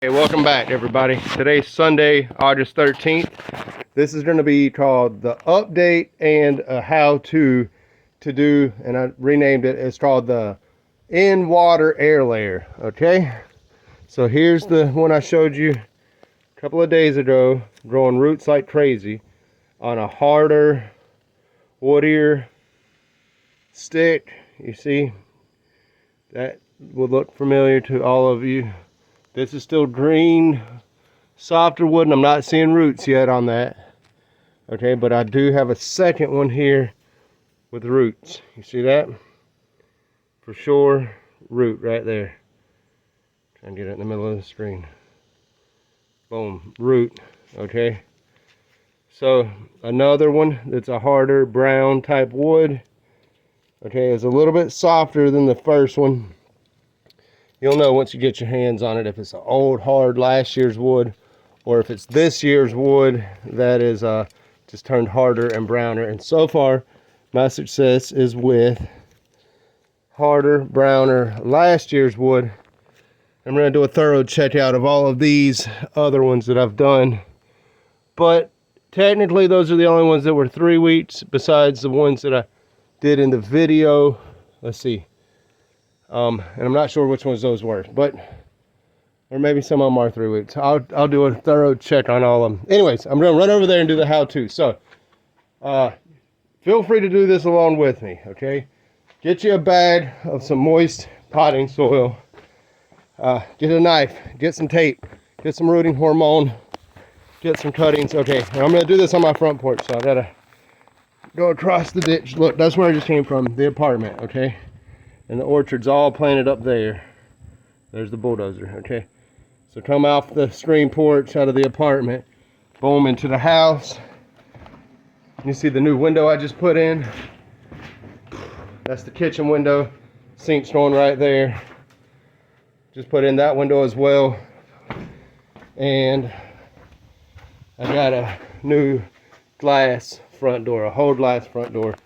Hey, welcome back everybody. Today's Sunday, August 13th. This is going to be called the update and a how-to to do, and I renamed it. It's called the in-water air layer. Okay, so here's the one I showed you a couple of days ago, growing roots like crazy on a harder, woodier stick. You see, that will look familiar to all of you. This is still green, softer wood, and I'm not seeing roots yet on that. Okay, but I do have a second one here with roots. You see that? For sure, root right there. Try and get it in the middle of the screen. Boom, root. Okay. So another one that's a harder brown type wood. Okay, it's a little bit softer than the first one. You'll know once you get your hands on it if it's an old, hard last year's wood, or if it's this year's wood that is just turned harder and browner. And so far, my success is with harder, browner last year's wood. I'm going to do a thorough check out of all of these other ones that I've done. But technically, those are the only ones that were 3 weeks, besides the ones that I did in the video. Let's see. And I'm not sure which ones those were, but or maybe some of them are 3 weeks. I'll do a thorough check on all of them. Anyways, I'm gonna run over there and do the how-to. So feel free to do this along with me. Okay, get you a bag of some moist potting soil, get a knife, get some tape, get some rooting hormone, get some cuttings. Okay, and I'm gonna do this on my front porch, so I gotta go across the ditch. Look, that's where I just came from, the apartment. Okay, and the orchard's all planted up there. There's the bulldozer. Okay, so come off the screen porch out of the apartment, boom, into the house. You see the new window I just put in? That's the kitchen window. Sink's going right there. Just put in that window as well. And I got a new glass front door, a whole glass front door,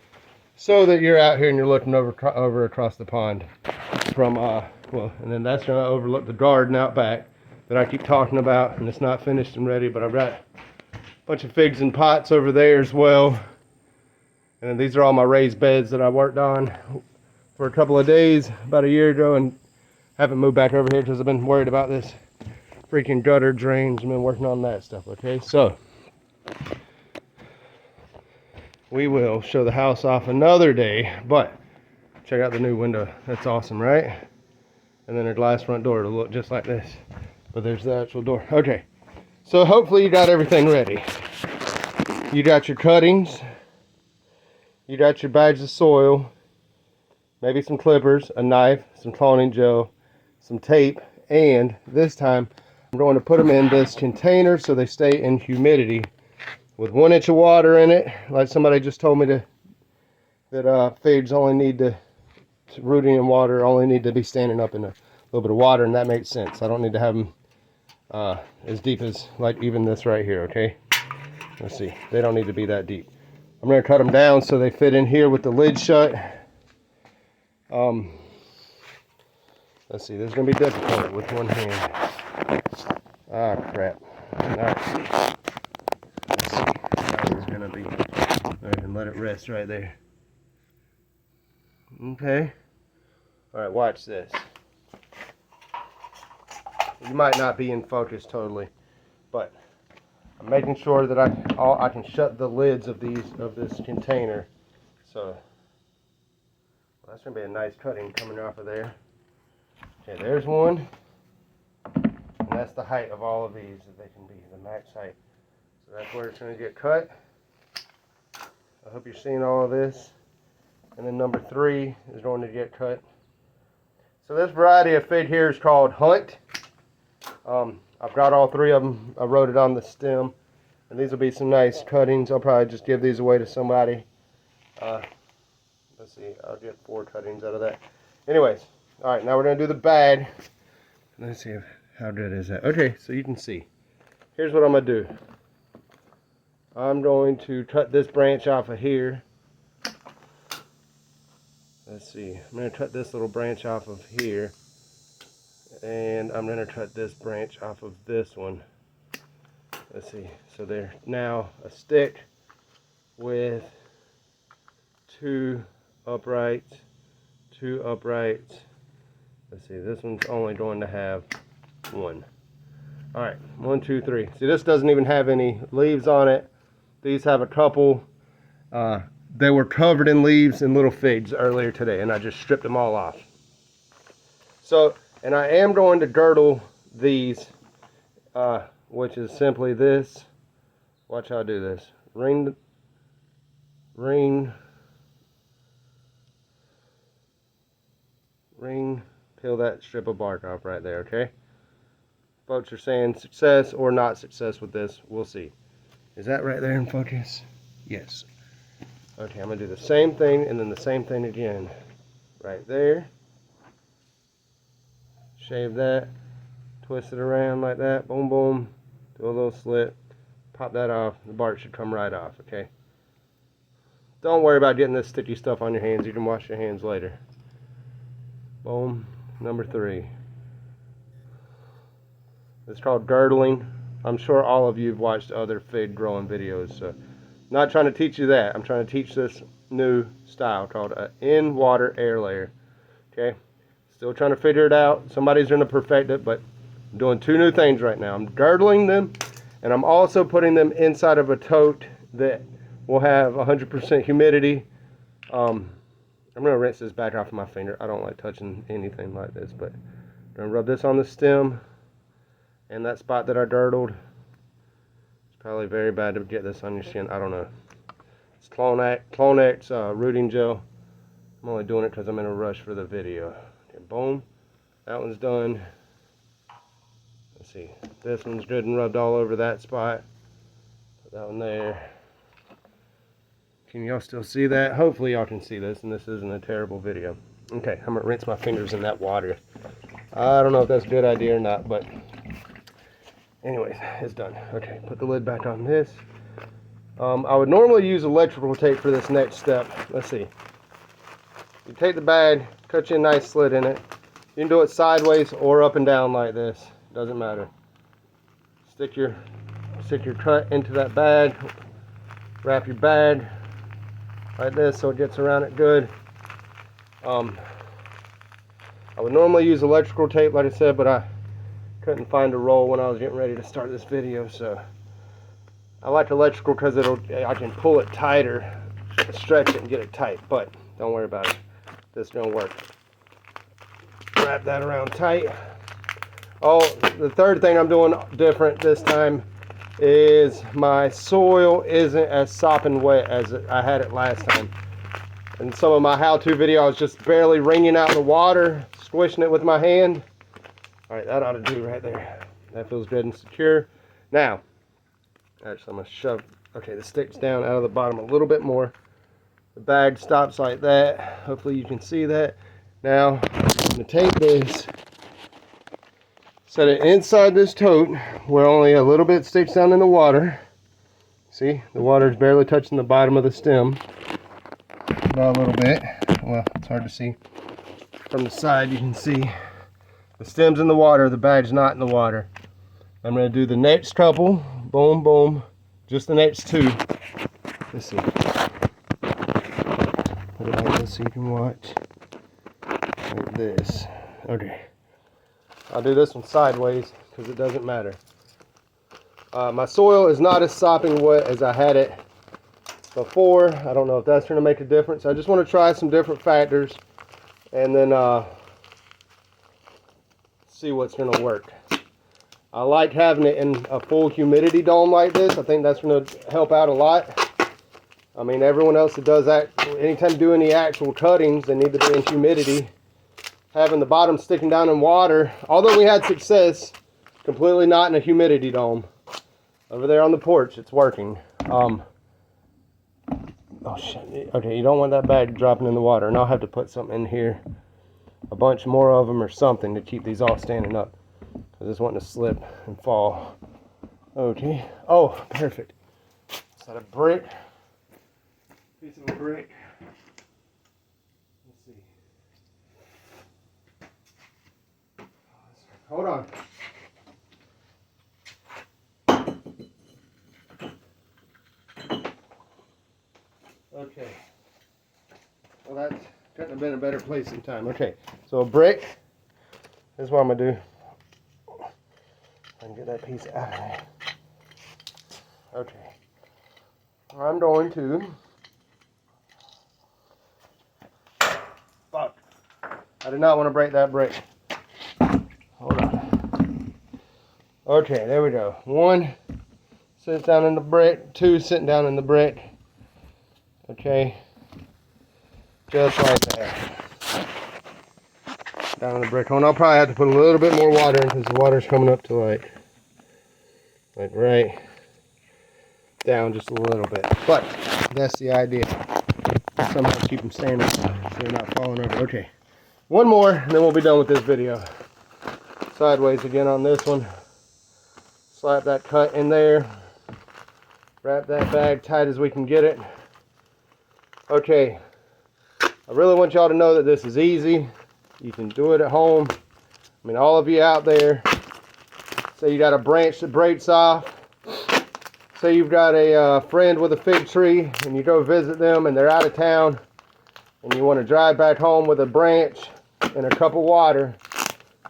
so that you're out here and you're looking over across the pond from well, and then that's gonna overlook the garden out back that I keep talking about, and it's not finished and ready, but I've got a bunch of figs and pots over there as well. And then these are all my raised beds that I worked on for a couple of days about a year ago, and haven't moved back over here because I've been worried about this freaking gutter drains. I've been working on that stuff. Okay, so we will show the house off another day, but check out the new window. That's awesome, right? And then a glass front door to look just like this, but there's the actual door. Okay, so hopefully you got everything ready. You got your cuttings, you got your bags of soil, maybe some clippers, a knife, some cloning gel, some tape, and this time I'm going to put them in this container so they stay in humidity with 1 inch of water in it. Like somebody just told me that figs only need to rooting in water only need to be standing up in a little bit of water, and that makes sense. I don't need to have them as deep as like even this right here. Okay, let's see, they don't need to be that deep. I'm going to cut them down so they fit in here with the lid shut. Let's see, this is going to be difficult with one hand. Ah, crap. Let's see how this is going to be. All right, and let it rest right there. Okay. All right, watch this. You might not be in focus totally, but I'm making sure that I can shut the lids of this container. So well, that's gonna be a nice cutting coming off of there. Okay, there's one, and that's the height of all of these that they can be, the max height. So that's where it's gonna get cut. I hope you're seeing all of this. And then number 3 is going to get cut. So this variety of fig here is called Hunt. I've got all 3 of them. I wrote it on the stem. And these will be some nice cuttings. I'll probably just give these away to somebody. Let's see, I'll get 4 cuttings out of that. Anyways, all right, now we're going to do the bag. Let's see how good is that. Okay, so you can see. Here's what I'm going to do. I'm going to cut this branch off of here. Let's see, I'm going to cut this little branch off of here. And I'm going to cut this branch off of this one. Let's see. So they're now a stick with two uprights. Let's see. This one's only going to have one. All right. 1, 2, 3. See, this doesn't even have any leaves on it. These have a couple. They were covered in leaves and little figs earlier today, and I just stripped them all off. So, and I am going to girdle these, which is simply this. Watch how I do this. Ring, peel that strip of bark off right there, okay? Folks are saying success or not success with this. We'll see. Is that right there in focus? Yes. Okay, I'm going to do the same thing and then the same thing again. Right there. Shave that. Twist it around like that. Boom, boom. Do a little slit. Pop that off. The bark should come right off, okay? Don't worry about getting this sticky stuff on your hands. You can wash your hands later. Boom. Number 3. It's called girdling. I'm sure all of you have watched other fig growing videos, so not trying to teach you that. I'm trying to teach this new style called an in-water air layer. Okay? Still trying to figure it out. Somebody's going to perfect it, but I'm doing 2 new things right now. I'm girdling them, and I'm also putting them inside of a tote that will have 100% humidity. I'm going to rinse this back off of my finger. I don't like touching anything like this, but I'm going to rub this on the stem and that spot that I girdled. It's probably very bad to get this on your skin. I don't know. It's Clonex rooting gel. I'm only doing it because I'm in a rush for the video. Okay, boom. That one's done. Let's see. This one's good and rubbed all over that spot. Put that one there. Can y'all still see that? Hopefully y'all can see this and this isn't a terrible video. Okay, I'm going to rinse my fingers in that water. I don't know if that's a good idea or not, but anyways, it's done. Okay, put the lid back on this. I would normally use electrical tape for this next step. Let's see. You take the bag, cut you a nice slit in it. You can do it sideways or up and down like this. Doesn't matter. Stick your cut into that bag. Wrap your bag like this so it gets around it good. I would normally use electrical tape, like I said, but I couldn't find a roll when I was getting ready to start this video, so I like electrical because I can pull it tighter, stretch it and get it tight, but don't worry about it. This is gonna work. Wrap that around tight. Oh, the third thing I'm doing different this time is my soil isn't as sopping wet as I had it last time. In some of my how-to video, I was just barely wringing out the water, squishing it with my hand. All right, that ought to do right there. That feels good and secure. Now, actually, I'm gonna shove, okay, the stick's down out of the bottom a little bit more. The bag stops like that. Hopefully you can see that. Now, I'm gonna take this, set it inside this tote where only a little bit sticks down in the water. See, the water is barely touching the bottom of the stem. About a little bit. Well, it's hard to see. From the side, you can see the stem's in the water, the bag's not in the water. I'm going to do the next couple. Boom, boom. Just the next 2. Let's see. Put it like this so you can watch. Like this. Okay. I'll do this one sideways because it doesn't matter. My soil is not as sopping wet as I had it before. I don't know if that's going to make a difference. I just want to try some different factors and then see what's going to work. I like having it in a full humidity dome like this. I think that's going to help out a lot. I mean, everyone else that does that, anytime doing the actual cuttings, they need to be in humidity. Having the bottom sticking down in water, although we had success, completely not in a humidity dome. Over there on the porch, it's working. Oh shit, okay, you don't want that bag dropping in the water, and I'll have to put something in here, a bunch more of them or something to keep these all standing up. I just want to slip and fall. Okay, oh, perfect. Is that a brick? Piece of a brick. Let's see. hold on. Okay. Well, that couldn't have been a better place in time. Okay, so a brick. This is what I'm gonna do. I can get that piece out of there. Okay. I'm going to. Fuck. I did not want to break that brick. Hold on. Okay, there we go. One sits down in the brick. Two sitting down in the brick. Okay. Just like that. Down in the brick hole. And I'll probably have to put a little bit more water in because the water's coming up to like right down just a little bit. But that's the idea. Somehow keep them standing so they're not falling over. Okay. One more and then we'll be done with this video. Sideways again on this one. Slap that cut in there. Wrap that bag tight as we can get it. Okay. I really want y'all to know that this is easy. You can do it at home. I mean, all of you out there, say you got a branch that breaks off. Say you've got a friend with a fig tree and you go visit them and they're out of town and you want to drive back home with a branch and a cup of water.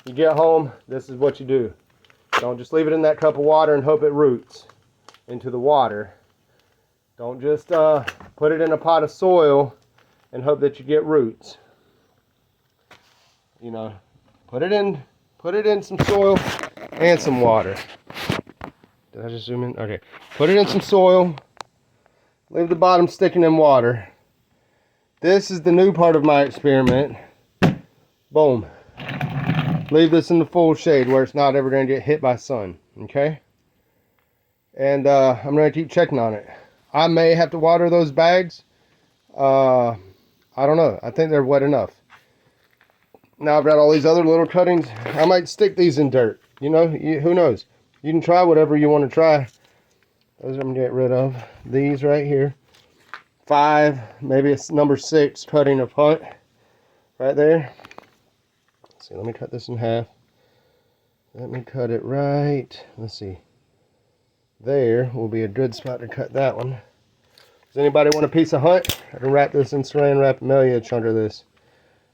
You get home, this is what you do. Don't just leave it in that cup of water and hope it roots into the water. Don't just put it in a pot of soil and hope that you get roots. You know, put it in some soil and some water. Did I just zoom in? Okay. Put it in some soil. Leave the bottom sticking in water. This is the new part of my experiment. Boom. Leave this in the full shade where it's not ever going to get hit by sun. Okay? And I'm going to keep checking on it. I may have to water those bags. I don't know. I think they're wet enough. Now I've got all these other little cuttings. I might stick these in dirt. You know, who knows? You can try whatever you want to try. Those I'm going to get rid of. These right here. 5, maybe it's number 6 cutting of hunt. Right there. Let's see, let me cut this in half. Let me cut it right. Let's see. There will be a good spot to cut that one. Does anybody want a piece of hunt? I can wrap this in saran wrap and mail you a chunk of this.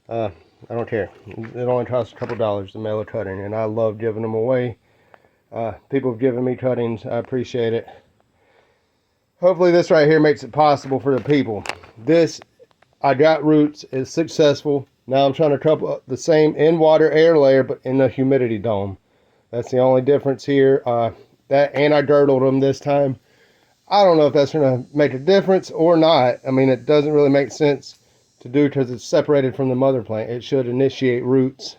I don't care. It only costs a couple dollars to mail a cutting, and I love giving them away. People have given me cuttings. I appreciate it. Hopefully this right here makes it possible for the people. This, I got roots. It's successful. Now I'm trying to couple the same in-water air layer, but in the humidity dome. That's the only difference here. That and I girdled them this time. I don't know if that's going to make a difference or not. I mean, it doesn't really make sense to do because it's separated from the mother plant. It should initiate roots.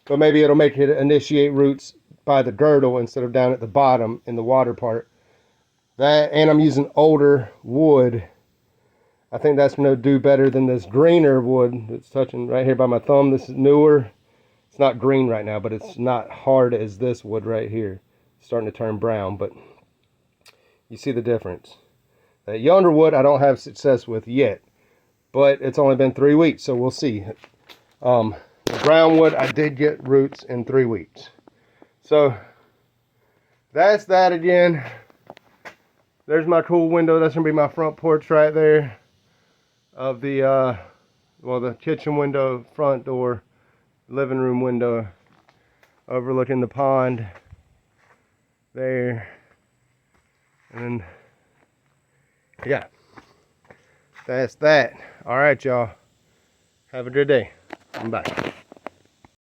But maybe it'll make it initiate roots by the girdle instead of down at the bottom in the water part. That, and I'm using older wood. I think that's going to do better than this greener wood that's touching right here by my thumb. This is newer. It's not green right now, but it's not hard as this wood right here. It's starting to turn brown, but you see the difference. That younger wood I don't have success with yet, but it's only been 3 weeks, so we'll see. The brown wood, I did get roots in 3 weeks. So that's that again. There's my cool window. That's gonna be my front porch right there of the well, the kitchen window, front door, living room window overlooking the pond there. And then, yeah, that's that. All right, y'all, have a good day. Bye.